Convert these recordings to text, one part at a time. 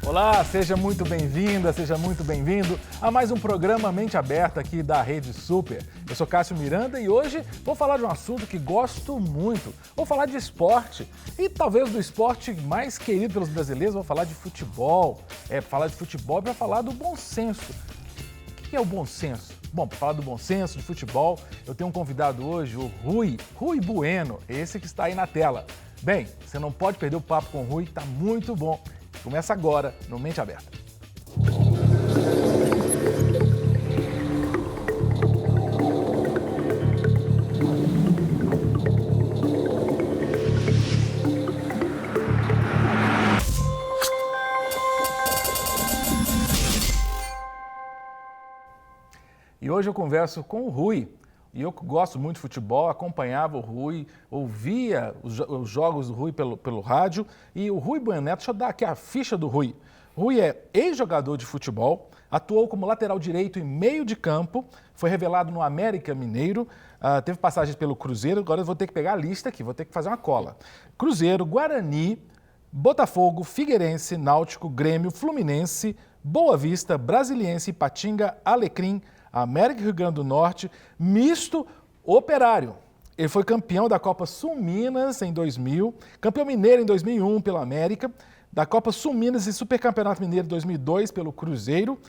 Olá, seja muito bem-vinda, seja muito bem-vindo a mais um programa Mente Aberta aqui da Rede Super. Eu sou Cássio Miranda e hoje vou falar de um assunto que gosto muito. Vou falar de esporte e talvez do esporte mais querido pelos brasileiros, vou falar de futebol. Falar de futebol para falar do bom senso. O que é o bom senso? Bom, para falar do bom senso, de futebol, eu tenho um convidado hoje, o Rui Bueno, esse que está aí na tela. Bem, você não pode perder o papo com o Rui, está muito bom. Começa agora no Mente Aberta. E hoje eu converso com o Rui. E eu gosto muito de futebol, acompanhava o Rui, ouvia os jogos do Rui pelo rádio. E o Rui Bueno, deixa eu dar aqui a ficha do Rui. Rui é ex-jogador de futebol, atuou como lateral direito e meio de campo, foi revelado no América Mineiro, teve passagens pelo Cruzeiro, agora eu vou ter que pegar a lista aqui, vou ter que fazer uma cola. Cruzeiro, Guarani, Botafogo, Figueirense, Náutico, Grêmio, Fluminense, Boa Vista, Brasiliense, Ipatinga, Alecrim, América Rio Grande do Norte, misto Operário. Ele foi campeão da Copa Sul Minas em 2000, campeão mineiro em 2001 pela América, da Copa Sul Minas e Supercampeonato Mineiro 2002 pelo Cruzeiro,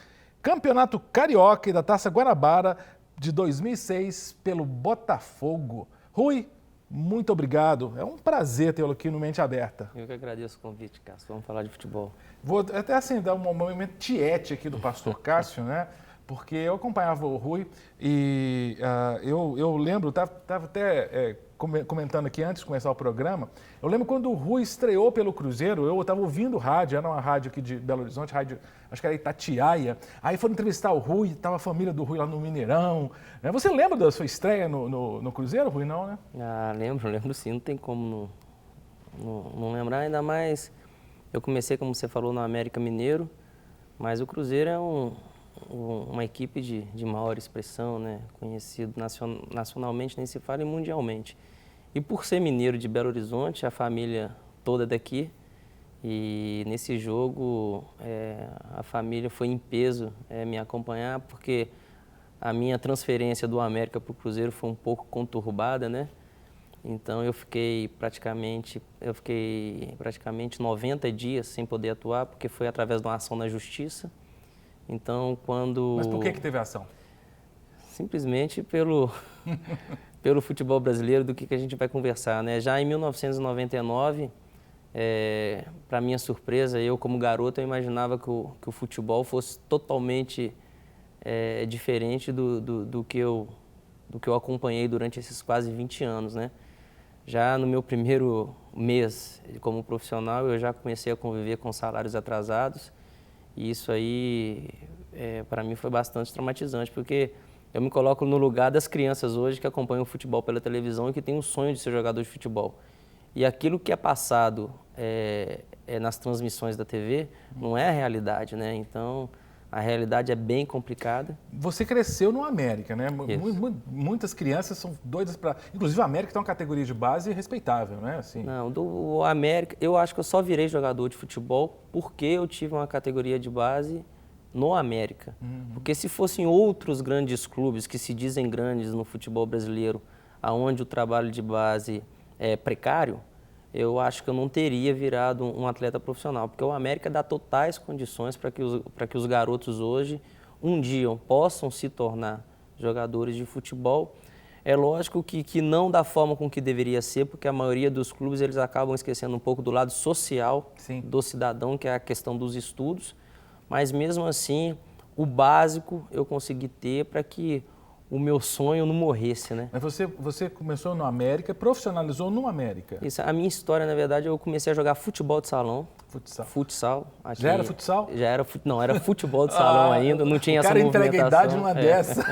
Campeonato Carioca e da Taça Guanabara de 2006 pelo Botafogo. Rui, muito obrigado. É um prazer tê-lo aqui no Mente Aberta. Eu que agradeço o convite, Cássio. Vamos falar de futebol. Vou até assim dar um momento tiete aqui do pastor Cássio, né? Porque eu acompanhava o Rui e eu lembro, estava até comentando aqui antes de começar o programa, eu lembro quando o Rui estreou pelo Cruzeiro, eu estava ouvindo rádio, era uma rádio aqui de Belo Horizonte, rádio, acho que era Itatiaia, aí foram entrevistar o Rui, estava a família do Rui lá no Mineirão. Né? Você lembra da sua estreia no Cruzeiro, Rui, não, né? Lembro sim, não tem como não lembrar, ainda mais, eu comecei, como você falou, no América Mineiro, mas o Cruzeiro é uma equipe de maior expressão, né? Conhecido nacionalmente, nem se fala, e mundialmente. E por ser mineiro de Belo Horizonte, a família toda daqui, e nesse jogo a família foi em peso me acompanhar, porque a minha transferência do América para o Cruzeiro foi um pouco conturbada, né? Então eu fiquei praticamente 90 dias sem poder atuar, porque foi através de uma ação na justiça. Então, Mas por que teve ação? Simplesmente pelo futebol brasileiro, do que a gente vai conversar, né? Já em 1999, para minha surpresa, eu como garoto, eu imaginava que o futebol fosse totalmente diferente do que eu acompanhei durante esses quase 20 anos, né? Já no meu primeiro mês como profissional, eu já comecei a conviver com salários atrasados. E isso aí, para mim, foi bastante traumatizante, porque eu me coloco no lugar das crianças hoje que acompanham o futebol pela televisão e que têm o sonho de ser jogador de futebol. E aquilo que é passado nas transmissões da TV não é a realidade, né? Então, a realidade é bem complicada. Você cresceu no América, né? Muitas crianças são doidas para... Inclusive, o América tem uma categoria de base respeitável, né? Assim. Não, do América, eu acho que eu só virei jogador de futebol porque eu tive uma categoria de base no América. Porque se fossem outros grandes clubes que se dizem grandes no futebol brasileiro, aonde o trabalho de base é precário, eu acho que eu não teria virado um atleta profissional, porque o América dá totais condições para que os garotos hoje, um dia, possam se tornar jogadores de futebol. É lógico que não da forma com que deveria ser, porque a maioria dos clubes eles acabam esquecendo um pouco do lado social do cidadão, que é a questão dos estudos, mas mesmo assim, o básico eu consegui ter para que o meu sonho não morresse, né? Mas você começou no América, profissionalizou no América. Isso, a minha história, na verdade, eu comecei a jogar futebol de salão. Futsal. Já era futsal? Já era, não, era futebol de salão ainda, não tinha essa movimentação. O cara entrega a idade numa dessa.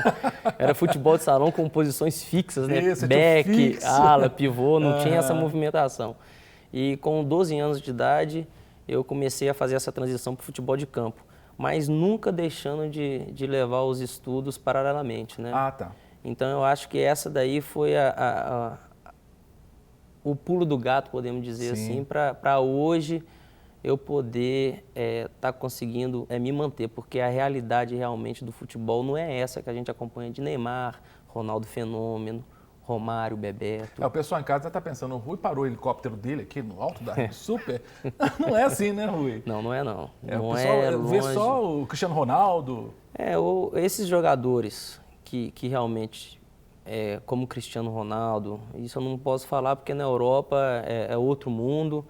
Era futebol de salão com posições fixas, né? Isso, back, ala, pivô, não tinha essa movimentação. E com 12 anos de idade, eu comecei a fazer essa transição para o futebol de campo, mas nunca deixando de levar os estudos paralelamente, né? Ah, tá. Então, eu acho que essa daí foi o pulo do gato, podemos dizer assim, para hoje eu poder estar conseguindo me manter, porque a realidade realmente do futebol não é essa que a gente acompanha de Neymar, Ronaldo Fenômeno, Romário, Bebeto. O pessoal em casa está pensando, o Rui parou o helicóptero dele aqui no alto da Rede Super. Não é assim, né, Rui? Não, não é não. O pessoal vê só o Cristiano Ronaldo. Esses jogadores que realmente, como o Cristiano Ronaldo, isso eu não posso falar porque na Europa é outro mundo,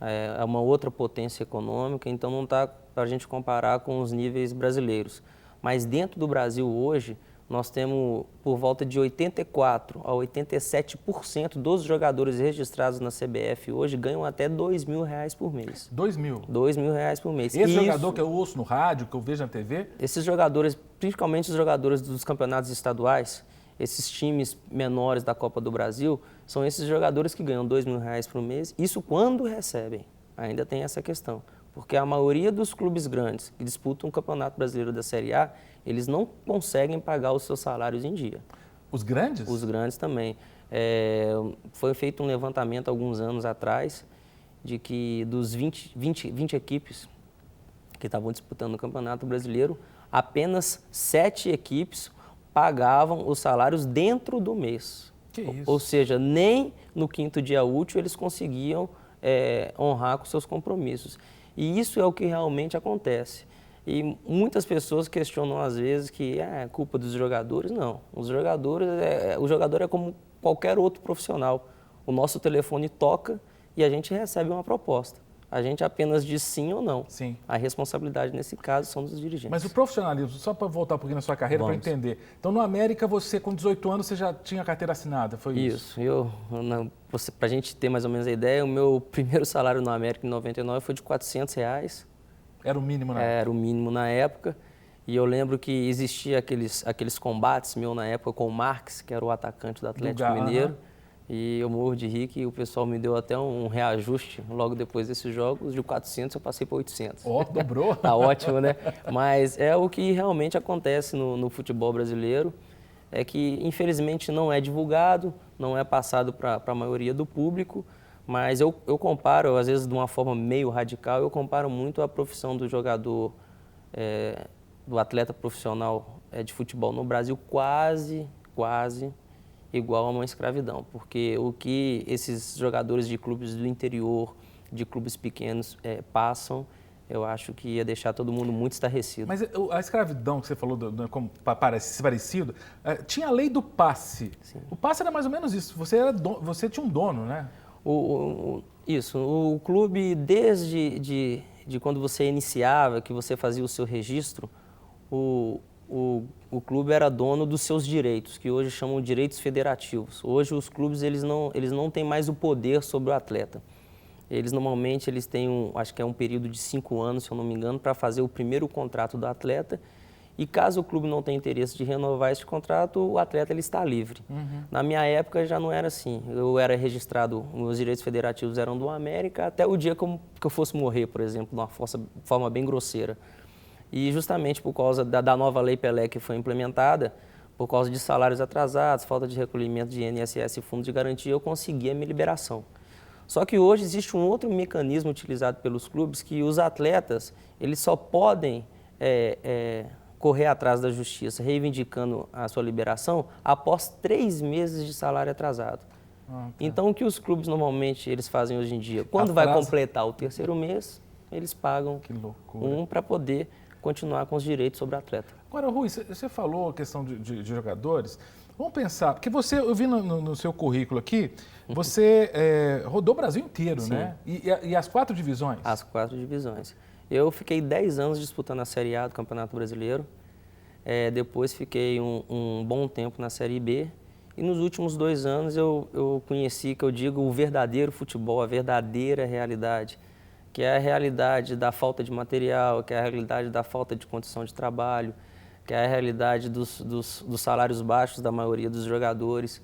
é uma outra potência econômica, então não está para a gente comparar com os níveis brasileiros. Mas dentro do Brasil hoje, nós temos por volta de 84% a 87% dos jogadores registrados na CBF hoje ganham até R$2.000 por mês. 2 mil? R$2.000 por mês. Esse jogador que eu ouço no rádio, que eu vejo na TV? Esses jogadores, principalmente os jogadores dos campeonatos estaduais, esses times menores da Copa do Brasil, são esses jogadores que ganham R$2.000 por mês, isso quando recebem. Ainda tem essa questão. Porque a maioria dos clubes grandes que disputam o Campeonato Brasileiro da Série A, eles não conseguem pagar os seus salários em dia. Os grandes? Os grandes também. Foi feito um levantamento alguns anos atrás de que dos 20 equipes que estavam disputando o Campeonato Brasileiro, apenas 7 equipes pagavam os salários dentro do mês. Que isso? Ou seja, nem no quinto dia útil eles conseguiam honrar com seus compromissos. E isso é o que realmente acontece. E muitas pessoas questionam às vezes que é culpa dos jogadores. Não, o jogador é como qualquer outro profissional. O nosso telefone toca e a gente recebe uma proposta. A gente apenas diz sim ou não. Sim. A responsabilidade nesse caso são dos dirigentes. Mas o profissionalismo, só para voltar um pouquinho na sua carreira, para entender. Então, no América, você com 18 anos, você já tinha carteira assinada, foi isso? Isso. Para a gente ter mais ou menos a ideia, o meu primeiro salário no América em 99 foi de R$400. Era o mínimo na época? Era o mínimo na época. E eu lembro que existia aqueles combates meu na época com o Marques, que era o atacante do Atlético Mineiro. E eu morro de rir que o pessoal me deu até um reajuste logo depois desses jogos. De 400 eu passei para 800. Dobrou. Tá ótimo, né? Mas é o que realmente acontece no futebol brasileiro. É que, infelizmente, não é divulgado, não é passado para a maioria do público. Mas eu comparo, às vezes de uma forma meio radical, eu comparo muito a profissão do jogador, do atleta profissional de futebol no Brasil, quase igual a uma escravidão. Porque o que esses jogadores de clubes do interior, de clubes pequenos, passam, eu acho que ia deixar todo mundo muito estarrecido. Mas a escravidão que você falou, como parecido, tinha a lei do passe. Sim. O passe era mais ou menos isso, você tinha um dono, né? Isso, o clube, desde quando você iniciava, que você fazia o seu registro, o clube era dono dos seus direitos, que hoje chamam de direitos federativos. Hoje os clubes eles não têm mais o poder sobre o atleta. Eles normalmente têm acho que é um período de 5 anos, se eu não me engano, para fazer o primeiro contrato do atleta. E caso o clube não tenha interesse de renovar esse contrato, o atleta ele está livre. Uhum. Na minha época já não era assim. Eu era registrado, meus direitos federativos eram do América até o dia que eu fosse morrer, por exemplo, de uma forma bem grosseira. E justamente por causa da nova Lei Pelé que foi implementada, por causa de salários atrasados, falta de recolhimento de INSS e fundo de garantia, eu consegui a minha liberação. Só que hoje existe um outro mecanismo utilizado pelos clubes que os atletas eles só podem correr atrás da justiça, reivindicando a sua liberação após 3 meses de salário atrasado. Tá. Então, o que os clubes normalmente eles fazem hoje em dia? Quando vai completar o 3º mês, eles pagam para poder continuar com os direitos sobre o atleta. Agora, Rui, você falou a questão de jogadores. Vamos pensar, porque eu vi no seu currículo aqui, você rodou o Brasil inteiro, Sim. Né? E as 4 divisões? As 4 divisões. Eu fiquei 10 anos disputando a Série A do Campeonato Brasileiro. Depois fiquei um bom tempo na Série B. E nos últimos 2 anos eu conheci, que eu digo, o verdadeiro futebol, a verdadeira realidade. Que é a realidade da falta de material, que é a realidade da falta de condição de trabalho, que é a realidade dos salários baixos da maioria dos jogadores,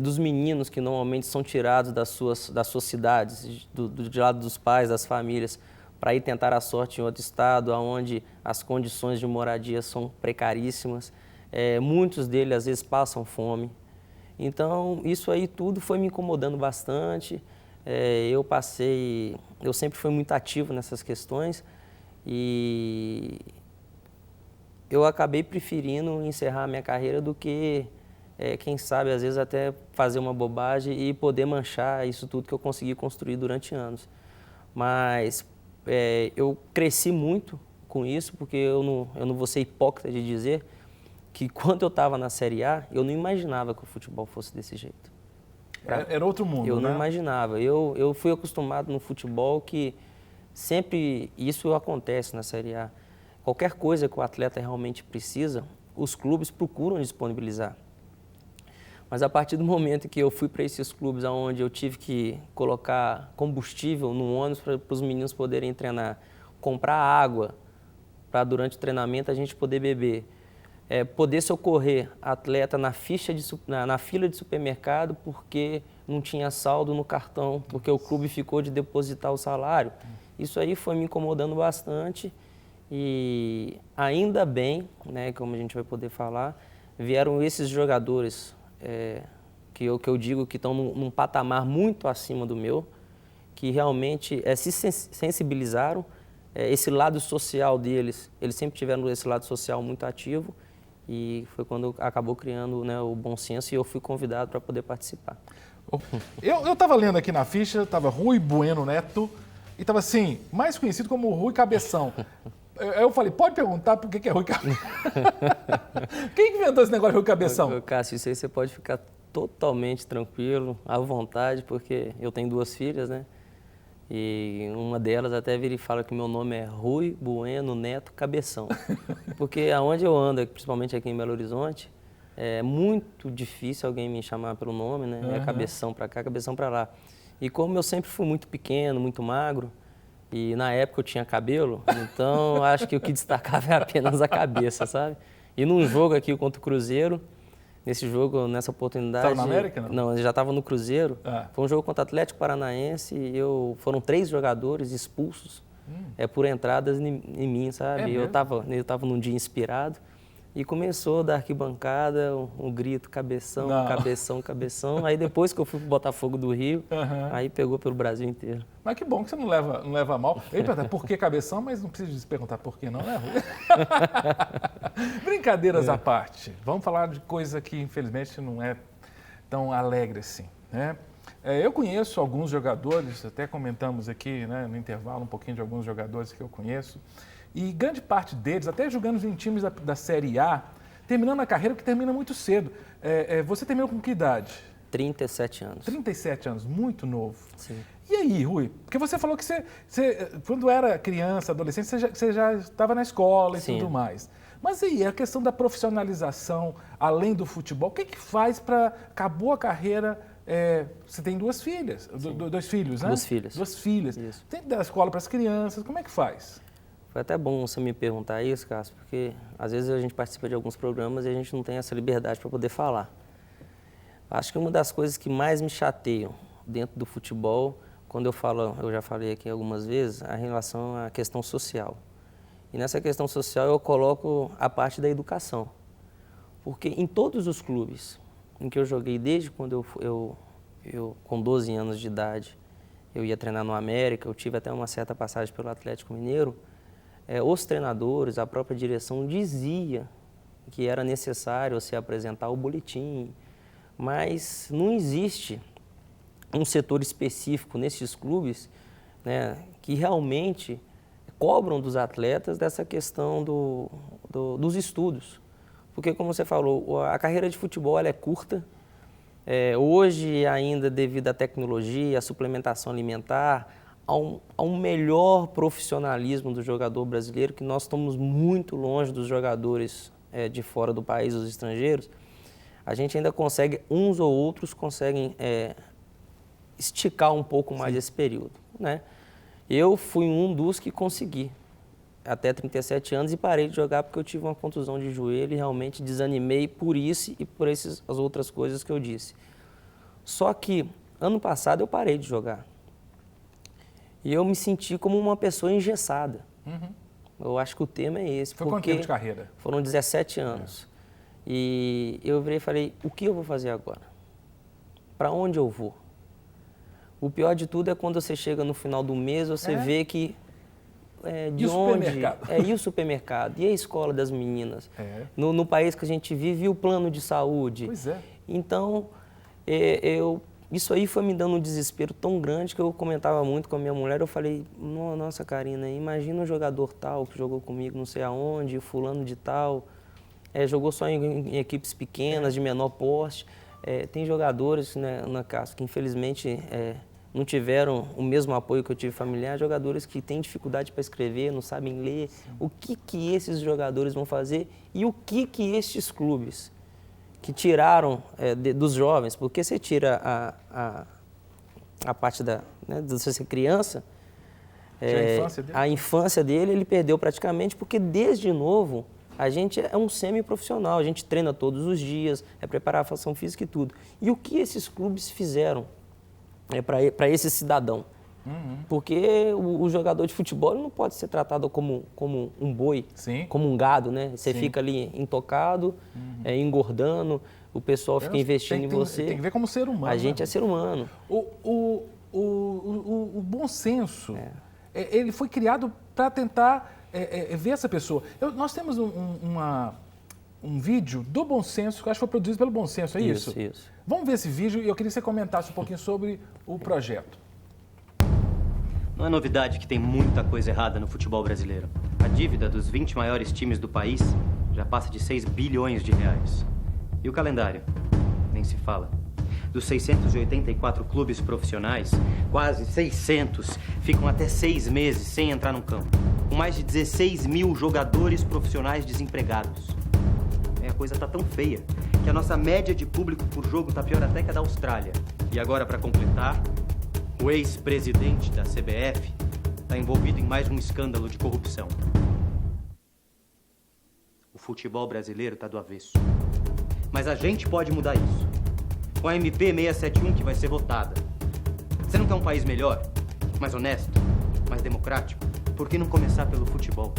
dos meninos que normalmente são tirados das suas cidades, de lado dos pais, das famílias, para ir tentar a sorte em outro estado, onde as condições de moradia são precaríssimas. Muitos deles, às vezes, passam fome. Então, isso aí tudo foi me incomodando bastante. eu sempre fui muito ativo nessas questões e eu acabei preferindo encerrar a minha carreira do que, quem sabe, às vezes até fazer uma bobagem e poder manchar isso tudo que eu consegui construir durante anos. Mas eu cresci muito com isso, porque eu não vou ser hipócrita de dizer que quando eu estava na Série A, eu não imaginava que o futebol fosse desse jeito. Era outro mundo, Eu né? não imaginava. Eu fui acostumado no futebol que sempre isso acontece na Série A. Qualquer coisa que o atleta realmente precisa, os clubes procuram disponibilizar. Mas a partir do momento que eu fui para esses clubes onde eu tive que colocar combustível no ônibus para os meninos poderem treinar, comprar água para durante o treinamento a gente poder beber, poder socorrer atleta na fila de supermercado porque não tinha saldo no cartão, porque o clube ficou de depositar o salário. Isso aí foi me incomodando bastante e ainda bem, né, como a gente vai poder falar, vieram esses jogadores que eu digo que estão num patamar muito acima do meu, que realmente se sensibilizaram, esse lado social deles, eles sempre tiveram esse lado social muito ativo e foi quando acabou criando, né, o bom senso e eu fui convidado para poder participar. Eu estava lendo aqui na ficha, estava Rui Bueno Neto e estava assim, mais conhecido como Rui Cabeção. Eu falei, pode perguntar por que é Rui Cabeção? Quem que inventou esse negócio de Rui Cabeção? Cássio, isso aí você pode ficar totalmente tranquilo, à vontade, porque eu tenho 2 filhas, né? E uma delas até vira e fala que meu nome é Rui Bueno Neto Cabeção. Porque aonde eu ando, principalmente aqui em Belo Horizonte, é muito difícil alguém me chamar pelo nome, né? É Cabeção pra cá, Cabeção pra lá. E como eu sempre fui muito pequeno, muito magro, e na época eu tinha cabelo, então acho que o que destacava é apenas a cabeça, sabe? E num jogo aqui contra o Cruzeiro, nesse jogo, nessa oportunidade... Estava na América, não? Não, eu já estava no Cruzeiro. Foi um jogo contra o Atlético Paranaense e foram 3 jogadores expulsos por entradas em mim, sabe? Eu estava num dia inspirado e começou da arquibancada um grito, cabeção, cabeção, cabeção. Aí depois que eu fui pro Botafogo do Rio, aí pegou pelo Brasil inteiro. Mas que bom que você não leva a mal. Eu ia perguntar por que cabeção, mas não precisa se perguntar por que não, né, Rui? Brincadeiras à parte. Vamos falar de coisa que, infelizmente, não é tão alegre assim, né? Eu conheço alguns jogadores, até comentamos aqui, né, no intervalo um pouquinho de alguns jogadores que eu conheço, e grande parte deles, até jogando em times da Série A, terminando a carreira, que termina muito cedo. Você terminou com que idade? 37 anos. 37 anos, muito novo. Sim. E aí, Rui? Porque você falou que você quando era criança, adolescente, você já estava na escola e Sim. tudo mais. Mas aí, a questão da profissionalização, além do futebol, o que faz para... Acabou a carreira, você tem 2 filhas, 2 filhos, né? 2 filhas. 2 filhas. Isso. Tem que dar escola para as crianças, como é que faz? Foi até bom você me perguntar isso, Cássio, porque às vezes a gente participa de alguns programas e a gente não tem essa liberdade para poder falar. Acho que uma das coisas que mais me chateiam dentro do futebol, quando eu já falei aqui algumas vezes, a relação à questão social. E nessa questão social eu coloco a parte da educação. Porque em todos os clubes em que eu joguei, desde quando eu com 12 anos de idade, eu ia treinar no América, eu tive até uma certa passagem pelo Atlético Mineiro, os treinadores, a própria direção dizia que era necessário se apresentar o boletim, mas não existe um setor específico nesses clubes, né, que realmente cobram dos atletas dessa questão dos estudos. Porque, como você falou, a carreira de futebol ela é curta. Hoje, ainda devido à tecnologia, à suplementação alimentar, a um melhor profissionalismo do jogador brasileiro, que nós estamos muito longe dos jogadores de fora do país, os estrangeiros, a gente ainda consegue, uns ou outros conseguem esticar um pouco mais esse período, né? Eu fui um dos que consegui até 37 anos e parei de jogar porque eu tive uma contusão de joelho e realmente desanimei por isso e por as outras coisas que eu disse. Só que ano passado eu parei de jogar e eu me senti como uma pessoa engessada. Eu acho que o tema é esse. Foi quanto tempo de carreira? Foram 17 anos. E eu virei e falei, o que eu vou fazer agora? Para onde eu vou? O pior de tudo é quando você chega no final do mês, você vê que de e o onde... supermercado? E o supermercado? E a escola das meninas? No país que a gente vive, e o plano de saúde? Pois é. Então, isso aí foi me dando um desespero tão grande que eu comentava muito com a minha mulher. Eu falei, nossa, Karina, imagina um jogador tal que jogou comigo não sei aonde, fulano de tal, jogou só em equipes pequenas, de menor porte. Tem jogadores, né, na casa que infelizmente não tiveram o mesmo apoio que eu tive familiar, jogadores que têm dificuldade para escrever, não sabem ler. Sim. O que esses jogadores vão fazer e o que estes clubes que tiraram dos jovens, porque você tira a parte de você ser criança, a infância dele ele perdeu praticamente, porque desde novo a gente é um semi-profissional, a gente treina todos os dias, preparação física e tudo. E o que esses clubes fizeram para esse cidadão? Porque o jogador de futebol não pode ser tratado como um boi, Sim. como um gado, né? Você Sim. fica ali intocado, engordando, o pessoal fica investindo em você. Tem que ver como ser humano. A gente é ser humano. O bom senso, ele foi criado para tentar ver essa pessoa. Nós temos um vídeo do Bom Senso, que eu acho que foi produzido pelo Bom Senso, é isso? Isso. Vamos ver esse vídeo e eu queria que você comentasse um pouquinho sobre o projeto. Não é novidade que tem muita coisa errada no futebol brasileiro. A dívida dos 20 maiores times do país já passa de 6 bilhões de reais. E o calendário? Nem se fala. Dos 684 clubes profissionais, quase 600 ficam até 6 meses sem entrar no campo, com mais de 16 mil jogadores profissionais desempregados. A coisa tá tão feia que a nossa média de público por jogo tá pior até que a da Austrália. E agora, para completar, o ex-presidente da CBF está envolvido em mais um escândalo de corrupção. O futebol brasileiro está do avesso. Mas a gente pode mudar isso. Com a MP 671 que vai ser votada. Você não quer um país melhor, mais honesto, mais democrático? Por que não começar pelo futebol?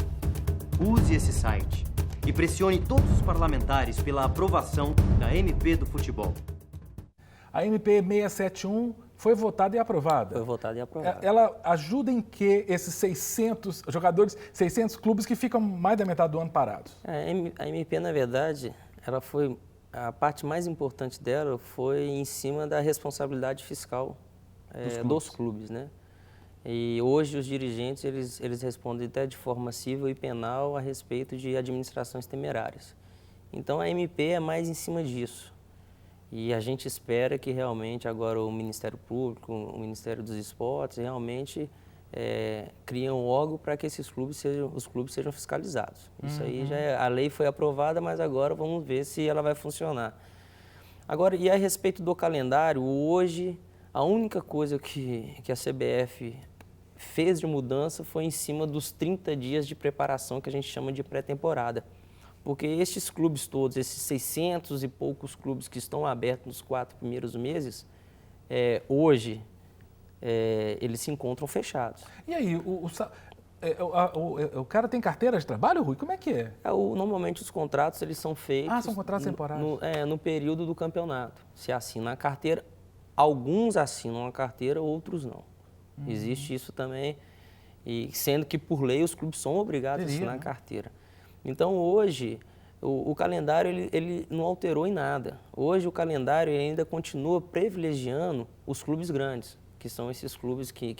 Use esse site e pressione todos os parlamentares pela aprovação da MP do futebol. A MP 671 foi votada e aprovada. Foi votada e aprovada. Ela ajuda em que esses 600 jogadores, 600 clubes que ficam mais da metade do ano parados? A MP, na verdade, a parte mais importante dela foi em cima da responsabilidade fiscal dos clubes, né? E hoje os dirigentes, eles respondem até de forma civil e penal a respeito de administrações temerárias. Então a MP é mais em cima disso. E a gente espera que realmente agora o Ministério Público, o Ministério dos Esportes, realmente criem um órgão para que os clubes sejam fiscalizados. Isso aí a lei foi aprovada, mas agora vamos ver se ela vai funcionar. Agora, e a respeito do calendário, hoje a única coisa que a CBF fez de mudança foi em cima dos 30 dias de preparação que a gente chama de pré-temporada. Porque estes clubes todos, esses 600 e poucos clubes que estão abertos nos 4 primeiros meses, hoje eles se encontram fechados. E aí, o cara tem carteira de trabalho, Rui? Como é que é? Normalmente os contratos eles são feitos... são contratos temporários. No período do campeonato. Se assina a carteira, alguns assinam a carteira, outros não. Existe isso também, e sendo que por lei os clubes são obrigados a assinar a carteira. Então hoje o calendário ele não alterou em nada. Hoje o calendário ainda continua privilegiando os clubes grandes, que são esses clubes que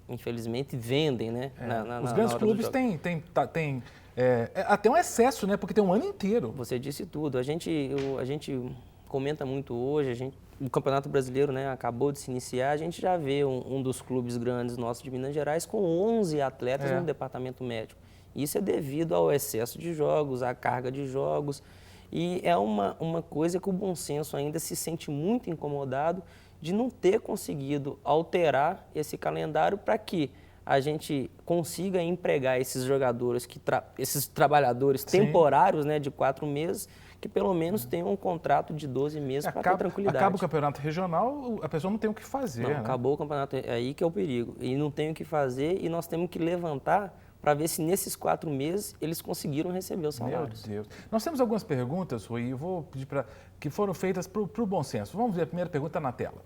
infelizmente vendem, né? Os grandes clubes têm até um excesso, né? Porque tem um ano inteiro. Você disse tudo. A gente comenta muito hoje, o Campeonato Brasileiro, né, acabou de se iniciar, a gente já vê um dos clubes grandes nossos de Minas Gerais com 11 atletas no departamento médico. Isso é devido ao excesso de jogos, à carga de jogos, e é uma coisa que o Bom Senso ainda se sente muito incomodado de não ter conseguido alterar esse calendário para que a gente consiga empregar esses jogadores, esses trabalhadores temporários, né, de 4 meses, que pelo menos tenham um contrato de 12 meses para ter tranquilidade. Acaba o campeonato regional, a pessoa não tem o que fazer. Não, acabou o campeonato, é aí que é o perigo. E não tem o que fazer e nós temos que levantar para ver se nesses 4 meses eles conseguiram receber os salários. Meu Deus. Nós temos algumas perguntas, Rui, eu vou pedir que foram feitas para o Bom Senso. Vamos ver a primeira pergunta na tela.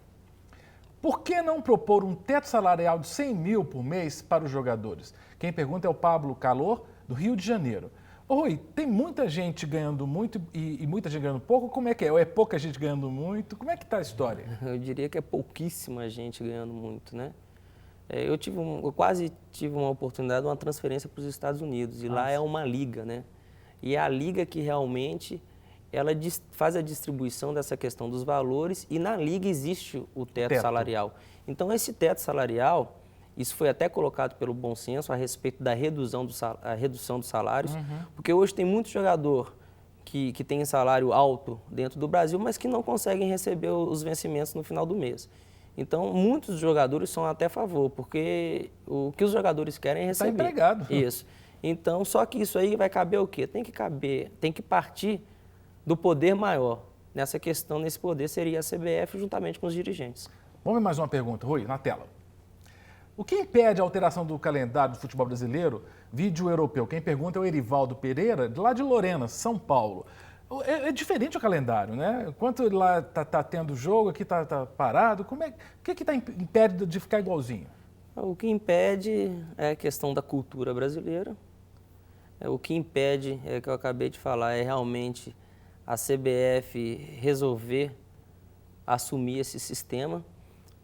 Por que não propor um teto salarial de 100 mil por mês para os jogadores? Quem pergunta é o Pablo Calor, do Rio de Janeiro. Ô, Rui, tem muita gente ganhando muito e muita gente ganhando pouco? Como é que é? Ou é pouca gente ganhando muito? Como é que está a história? Eu diria que é pouquíssima gente ganhando muito, né? Eu quase tive uma oportunidade de uma transferência para os Estados Unidos, e lá é uma liga, né? E é a liga que realmente ela faz a distribuição dessa questão dos valores, e na liga existe o teto salarial. Então, esse teto salarial, isso foi até colocado pelo bom senso a respeito da redução dos salários, porque hoje tem muito jogador que tem salário alto dentro do Brasil, mas que não conseguem receber os vencimentos no final do mês. Então, muitos jogadores são até a favor, porque o que os jogadores querem é receber. Está empregado. Isso. Então, só que isso aí vai caber o quê? Tem que partir do poder maior. Nessa questão, nesse poder seria a CBF juntamente com os dirigentes. Vamos ver mais uma pergunta, Rui, na tela. O que impede a alteração do calendário do futebol brasileiro, vídeo europeu? Quem pergunta é o Erivaldo Pereira, de lá de Lorena, São Paulo. É diferente o calendário, né? Enquanto lá está tendo jogo, aqui está parado. O que impede de ficar igualzinho? O que impede é a questão da cultura brasileira. O que impede, que eu acabei de falar, é realmente a CBF resolver assumir esse sistema.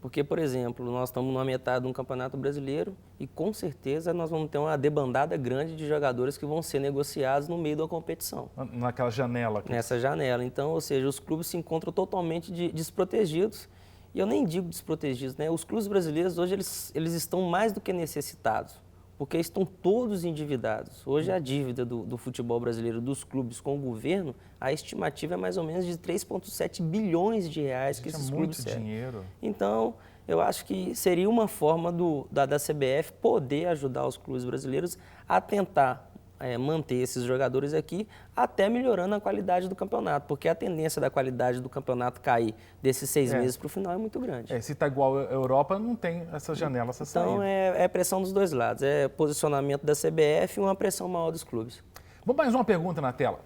Porque, por exemplo, nós estamos na metade de um campeonato brasileiro e, com certeza, nós vamos ter uma debandada grande de jogadores que vão ser negociados no meio da competição. Naquela janela. Nessa janela. Então, ou seja, os clubes se encontram totalmente desprotegidos. E eu nem digo desprotegidos, né? Os clubes brasileiros, hoje, eles estão mais do que necessitados, porque estão todos endividados. Hoje, a dívida do futebol brasileiro, dos clubes com o governo, a estimativa é mais ou menos de 3,7 bilhões de reais que esses clubes têm. É muito dinheiro. Então, eu acho que seria uma forma da CBF poder ajudar os clubes brasileiros a tentar manter esses jogadores aqui, até melhorando a qualidade do campeonato, porque a tendência da qualidade do campeonato cair desses 6 meses para o final é muito grande. Se está igual a Europa, não tem essa janela, essa saída. Então, é pressão dos dois lados, é posicionamento da CBF e uma pressão maior dos clubes. Vamos mais uma pergunta na tela.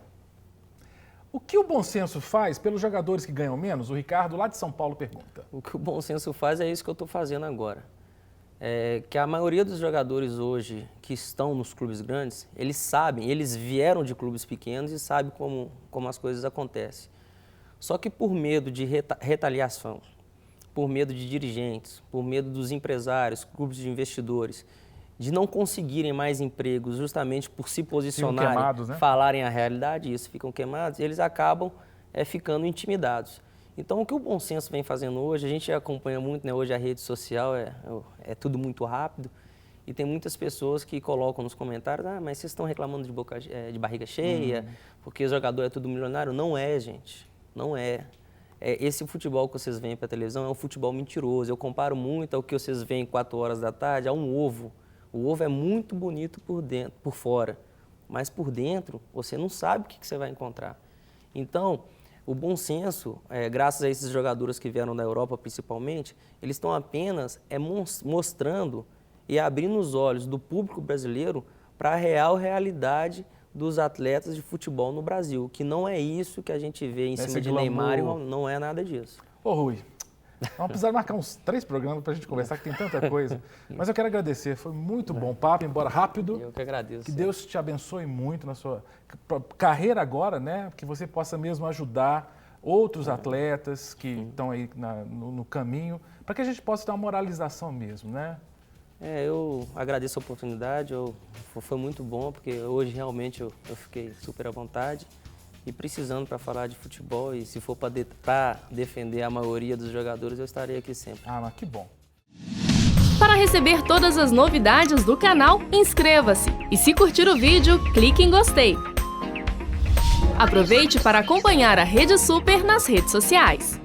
O que o bom senso faz pelos jogadores que ganham menos? O Ricardo, lá de São Paulo, pergunta. O que o bom senso faz é isso que eu estou fazendo agora. Que a maioria dos jogadores hoje que estão nos clubes grandes, eles sabem, eles vieram de clubes pequenos e sabem como as coisas acontecem. Só que por medo de retaliação, por medo de dirigentes, por medo dos empresários, clubes de investidores, de não conseguirem mais empregos justamente por se posicionarem, ficam queimados, né? Falarem a realidade, isso, ficam queimados, eles acabam ficando intimidados. Então, o que o bom senso vem fazendo hoje, a gente acompanha muito, né? Hoje a rede social é tudo muito rápido e tem muitas pessoas que colocam nos comentários, mas vocês estão reclamando de barriga cheia, porque o jogador é tudo milionário. Não é, gente, não é. Esse futebol que vocês veem para a televisão é um futebol mentiroso. Eu comparo muito ao que vocês veem 4 horas da tarde, a um ovo. O ovo é muito bonito por fora, mas por dentro você não sabe o que você vai encontrar. Então, o bom senso, graças a esses jogadores que vieram da Europa principalmente, eles estão apenas mostrando e abrindo os olhos do público brasileiro para a real realidade dos atletas de futebol no Brasil, que não é isso que a gente vê em cima de Neymar, não é nada disso. Ô Rui, vamos precisar marcar uns 3 programas para a gente conversar, que tem tanta coisa. Mas eu quero agradecer, foi muito bom papo, embora rápido. Eu que agradeço. Que Deus te abençoe muito na sua carreira agora, né? Que você possa mesmo ajudar outros atletas que estão aí no caminho, para que a gente possa ter uma moralização mesmo, né? Eu agradeço a oportunidade, foi muito bom, porque hoje realmente eu fiquei super à vontade e precisando para falar de futebol, e se for para defender a maioria dos jogadores, eu estarei aqui sempre. Mas que bom. Para receber todas as novidades do canal, inscreva-se e se curtir o vídeo, clique em gostei. Aproveite para acompanhar a Rede Super nas redes sociais.